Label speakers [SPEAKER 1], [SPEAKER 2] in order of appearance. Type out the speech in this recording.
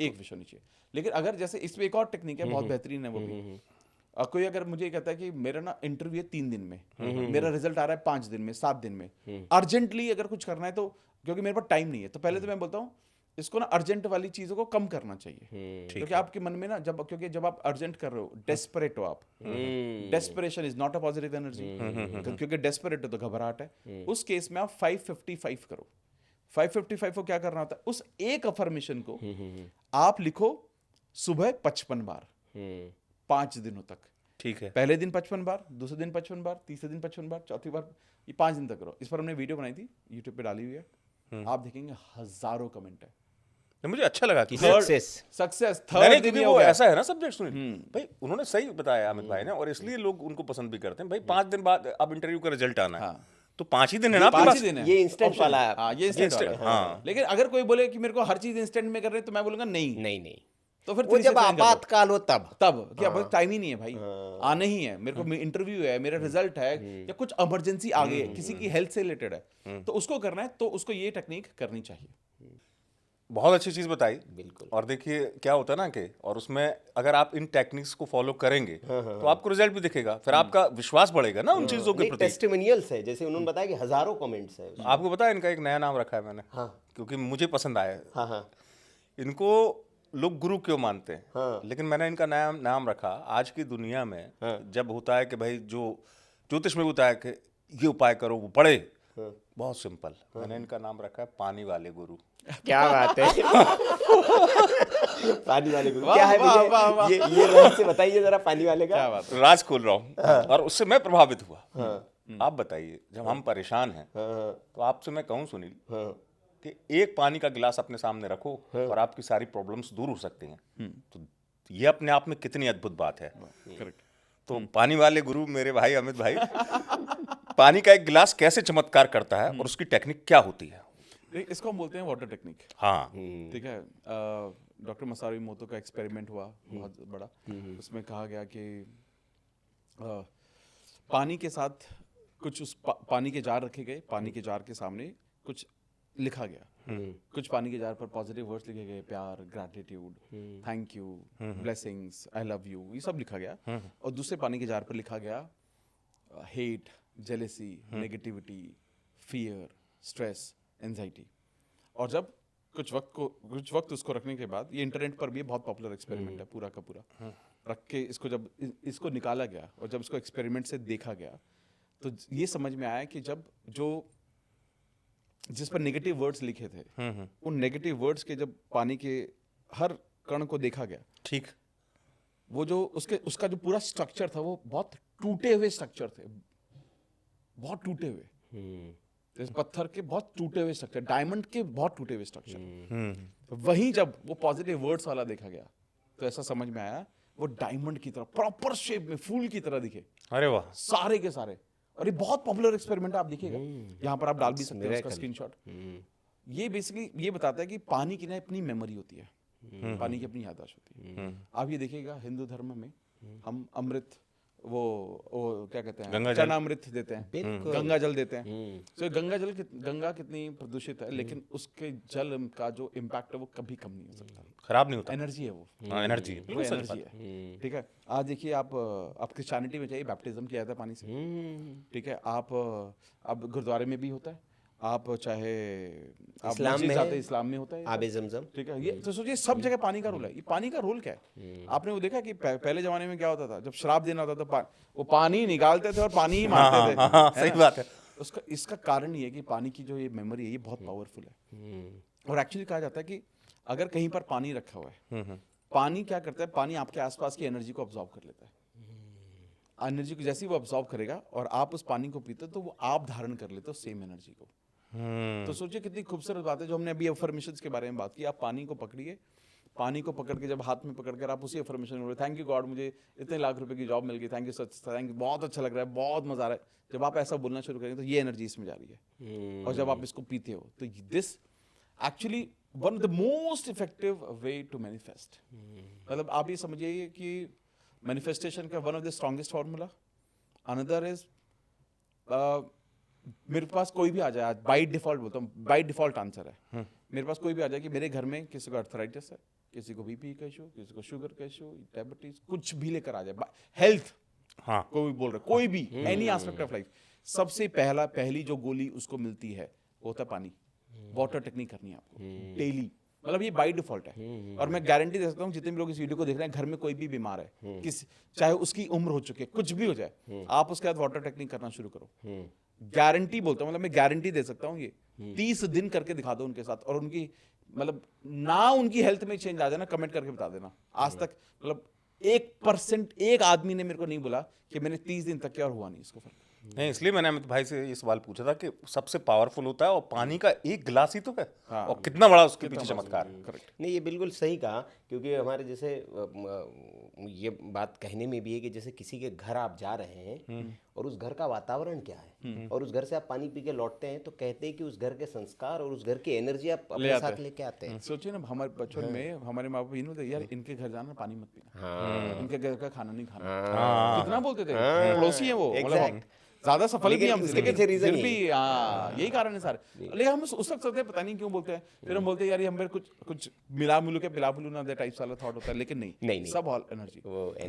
[SPEAKER 1] एक विश होनी चाहिए। लेकिन अगर जैसे इसमें एक और टेक्निक है, बहुत बेहतरीन है वो भी। कोई अगर मुझे कहता है कि मेरा ना इंटरव्यू है 3 दिन में, मेरा रिजल्ट आ रहा है 5 दिन में, 7 दिन में, अर्जेंटली अगर कुछ करना है तो, क्योंकि मेरे पास टाइम नहीं है, तो पहले तो मैं बोलता हूँ इसको ना अर्जेंट वाली चीजों को कम करना चाहिए। क्योंकि आपके मन में ना क्योंकि जब आप अर्जेंट कर रहे हो, डेस्परेट हो आप, desperation is not a positive energy, क्योंकि डेस्परेट हो तो घबराहट है। उस केस में आप 555 करो। 555 को क्या करना होता है, उस एक अफर्मेशन को आप लिखो सुबह 55 बार 5 दिनों तक।
[SPEAKER 2] ठीक है।
[SPEAKER 1] पहले दिन 55 बार, दूसरे दिन 55 बार, तीसरे दिन 55 बार, चौथी बार, ये 5 दिन तक करो। इस पर हमने वीडियो बनाई थी, यूट्यूब पे डाली हुई है, आप देखेंगे हजारों कमेंट है।
[SPEAKER 2] मुझे अच्छा लगा कि
[SPEAKER 1] सक्सेस
[SPEAKER 2] थर्ड दिन वो ऐसा है ना सब्जेक्ट। सुनिए भाई, उन्होंने सही बताया अमित भाई ने, और इसलिए लोग उनको पसंद भी करते हैं भाई। 5 दिन बाद अब इंटरव्यू का रिजल्ट आना है, तो 5 ही दिन है ना आपके पास।
[SPEAKER 1] ये इंस्टेंट वाला है। हाँ, ये इंस्टेंट वाला है। लेकिन अगर कोई बोले कि मेरे को हर चीज इंस्टेंट में कर रहे हैं, तो मैं बोलूंगा नहीं। तो फिर
[SPEAKER 3] जब आपातकाल हो तब
[SPEAKER 1] क्या टाइम ही नहीं है भाई, आना ही है मेरे को, इंटरव्यू है, मेरा रिजल्ट है, या कुछ इमरजेंसी आ गई है, किसी की हेल्थ से रिलेटेड है, तो उसको करना है, तो उसको ये टेक्निक करनी चाहिए।
[SPEAKER 2] बहुत अच्छी चीज बताई।
[SPEAKER 3] बिल्कुल।
[SPEAKER 2] और देखिए क्या होता है ना कि, और उसमें अगर आप इन टेक्निक्स को फॉलो करेंगे तो आपको रिजल्ट भी दिखेगा, फिर आपका विश्वास बढ़ेगा ना उन चीजों के प्रति।
[SPEAKER 3] टेस्टिमोनियल्स है, जैसे उन्होंने बताया कि हजारों कमेंट्स है।
[SPEAKER 2] आपको पता है इनका एक नया नाम रखा है मैंने, क्योंकि मुझे पसंद आया। इनको लोग गुरु क्यों मानते हैं, लेकिन मैंने इनका नया नाम रखा, आज की दुनिया में जब होता है कि भाई जो ज्योतिष में होता है कि ये उपाय करो वो पढ़े, बहुत सिंपल, मैंने इनका नाम रखा है पानी वाले गुरु।
[SPEAKER 3] क्या बात है। पानी वाले गुरु क्या है, मुझे ये रहस्य बताइए जरा, पानी वाले का।
[SPEAKER 1] क्या बात है?
[SPEAKER 2] राज खोल रहा हूँ, और उससे मैं प्रभावित हुआ। आप बताइए, जब हम परेशान हैं तो आपसे मैं कहूँ सुनील कि एक पानी का गिलास अपने सामने रखो और आपकी सारी प्रॉब्लम्स दूर हो सकती हैं, तो ये अपने आप में कितनी अद्भुत बात है।
[SPEAKER 1] करेक्ट।
[SPEAKER 2] तो पानी वाले गुरु मेरे भाई अमित भाई, पानी का एक गिलास कैसे चमत्कार करता है और उसकी टेक्निक क्या होती है?
[SPEAKER 1] इसको हम बोलते हैं वाटर टेक्निक।
[SPEAKER 2] हाँ,
[SPEAKER 1] ठीक है। डॉक्टर मसारू इमोतो का एक्सपेरिमेंट हुआ बहुत बड़ा, उसमें कहा गया कि पानी के साथ कुछ उस पानी के जार रखे गए, पानी के जार के सामने कुछ लिखा गया, कुछ पानी के जार पर पॉजिटिव वर्ड्स लिखे गए, प्यार, gratitude, thank you, blessings, I love you, ये सब लिखा गया। और दूसरे पानी के जार पर लिखा गया hate, jealousy, negativity, fear, stress, anxiety. और जब कुछ वक्त उसको रखने के बाद, ये इंटरनेट पर भी बहुत पॉपुलर एक्सपेरिमेंट है, पूरा का पूरा रख के इसको जब इसको निकाला गया और जब इसको एक्सपेरिमेंट से देखा गया, तो ये समझ में आया कि जब जिस पर नेगेटिव वर्ड्स लिखे थे, उन नेगेटिव वर्ड्स के जब पानी के हर कण को देखा गया,
[SPEAKER 2] ठीक,
[SPEAKER 1] वो जो उसका जो पूरा स्ट्रक्चर था, वो बहुत टूटे हुए स्ट्रक्चर थे, बहुत टूटे हुए, इस पत्थर के बहुत टूटे हुए स्ट्रक्चर, डायमंड के बहुत टूटे हुए स्ट्रक्चर। तो वहीं जब वो पॉजिटिव वर्ड्स वाला देखा गया, तो ऐसा समझ में आया वो डायमंड की तरह प्रॉपर शेप में फूल की तरह दिखे।
[SPEAKER 2] अरे वाह,
[SPEAKER 1] सारे के सारे। और ये बहुत पॉपुलर एक्सपेरिमेंट आप देखिएगा, यहाँ पर आप डाल भी सकते हैं उसका स्क्रीनशॉट। ये बेसिकली ये बताता है कि पानी की ना अपनी मेमोरी होती है, पानी की अपनी याददाश्त होती है। आप ये देखिएगा हिंदू धर्म में हम अमृत, वो क्या कहते हैं, चना अमृत देते हैं, गंगा जल देते हैं। तो गंगा कितनी प्रदूषित है, लेकिन उसके जल का जो इम्पैक्ट है वो कभी कम नहीं हो सकता,
[SPEAKER 2] खराब नहीं होता।
[SPEAKER 1] एनर्जी है वो,
[SPEAKER 2] एनर्जी
[SPEAKER 1] है। ठीक है। आज देखिए आप क्रिश्चियनिटी में जाइए, बैप्टिज्म किया जाता है पानी से। ठीक है। आप गुरुद्वारे में भी होता है, आप चाहे
[SPEAKER 3] इस्लाम में
[SPEAKER 1] जाते, इस्लाम में होता है
[SPEAKER 3] आबे ज़मज़म।
[SPEAKER 1] ठीक है। ये तो सोचिए सब जगह पानी का रोल है। ये पानी का रोल क्या है? आपने वो देखा कि पहले जमाने में क्या होता था, जब श्राप देना होता था, वो पानी निकालते थे और पानी ही मारते थे।
[SPEAKER 2] सही बात है।
[SPEAKER 1] इसका कारण ये है कि पानी की जो ये मेमोरी है, ये बहुत पावरफुल है। और एक्चुअली कहा जाता है कि अगर कहीं पर पानी रखा हुआ है, पानी क्या करता है, पानी आपके आसपास की एनर्जी को ऑब्जॉर्व कर लेता है। एनर्जी को जैसे ही वो ऑब्जॉर्व करेगा और आप उस पानी को पीते हो, तो वो आप धारण कर लेते हो सेम एनर्जी को। तो सोचिए कितनी खूबसूरत बात है जो हमने अभी अफर्मेशंस के बारे में बात की। आप पानी को पकड़िए, पानी को पकड़ के जब हाथ में पकड़ कर आप उसी अफर्मेशन में, थैंक यू गॉड, मुझे इतने लाख रुपए की जॉब मिल गई, thank you such, thank you, बहुत अच्छा लग रहा है, बहुत मजा आ रहा है, जब आप ऐसा बोलना शुरू करेंगे तो ये एनर्जी इसमें जा रही है। और जब आप इसको पीते हो तो this actually one of the most effective way to manifest. मतलब आप ये समझिए कि मैनिफेस्टेशन का one of the strongest formula, another is मेरे पास कोई भी आ जाए, आज बाई डिफॉल्ट बोलता हूँ, बाई डिफॉल्ट आंसर है, मेरे पास कोई भी आ जाए कि मेरे घर में किसी को अर्थराइटिस है, किसी को बीपी का इशू, किसी को शुगर का इशू, डायबिटीज, कुछ भी लेकर आ जाए, हेल्थ,
[SPEAKER 2] हाँ
[SPEAKER 1] कोई भी बोल रहा है, कोई भी एनी एस्पेक्ट ऑफ लाइफ, सबसे पहली जो गोली उसको मिलती है वो होता है पानी। वाटर टेक्निक करनी है आपको डेली, मतलब ये बाय डिफॉल्ट है। और मैं गारंटी दे सकता हूँ जितने भी लोग इस वीडियो को देख रहे हैं, घर में कोई भी बीमार है, चाहे उसकी उम्र हो चुकी है, कुछ भी हो जाए, आप उसके बाद वाटर टेक्निक करना शुरू करो। गारंटी बोलता हूँ, मतलब मैं गारंटी दे सकता हूँ, ये 30 दिन करके दिखा दो उनके साथ, और उनकी मतलब ना उनकी हेल्थ में चेंज आ जाए ना, कमेंट करके बता देना। आज तक मतलब 1% एक आदमी ने मेरे को नहीं बोला कि मैंने 30 दिन तक किया और हुआ नहीं इसको फर्क।
[SPEAKER 2] नहीं, इसलिए मैंने अमित भाई से ये सवाल पूछा था कि सबसे पावरफुल होता है और पानी का एक गिलास ही तो है, और कितना बड़ा उसके पीछे चमत्कार है।
[SPEAKER 1] करेक्ट।
[SPEAKER 3] नहीं, ये बिल्कुल सही कहा, क्योंकि हमारे जैसे ये बात कहने में भी है कि जैसे किसी के घर आप जा रहे हैं और उस घर का वातावरण क्या है, और उस घर से आप पानी पी के लौटते हैं, तो कहते हैं कि उस घर के संस्कार और उस घर की एनर्जी आप अपने साथ लेके आते हैं।
[SPEAKER 1] सोचिए ना, हमारे बचपन में हमारे माँ बाप ये नहीं बोलते यार इनके घर जाना पानी मत पीना, इनके घर का खाना नहीं खाना, कितना बोलते थे, पड़ोसी है वो, मतलब ज्यादा सफल भी हम,
[SPEAKER 3] उसके पीछे रीजन
[SPEAKER 1] फिर भी यही कारण है सारे। लेकिन हम उस वक्त सोचते हैं पता नहीं क्यों बोलते हैं, फिर हम बोलते हैं यार ये हमें कुछ मिला मिलू के पिला पिलू ना दे टाइप वाला थॉट होता है, लेकिन नहीं, सब ऑल एनर्जी।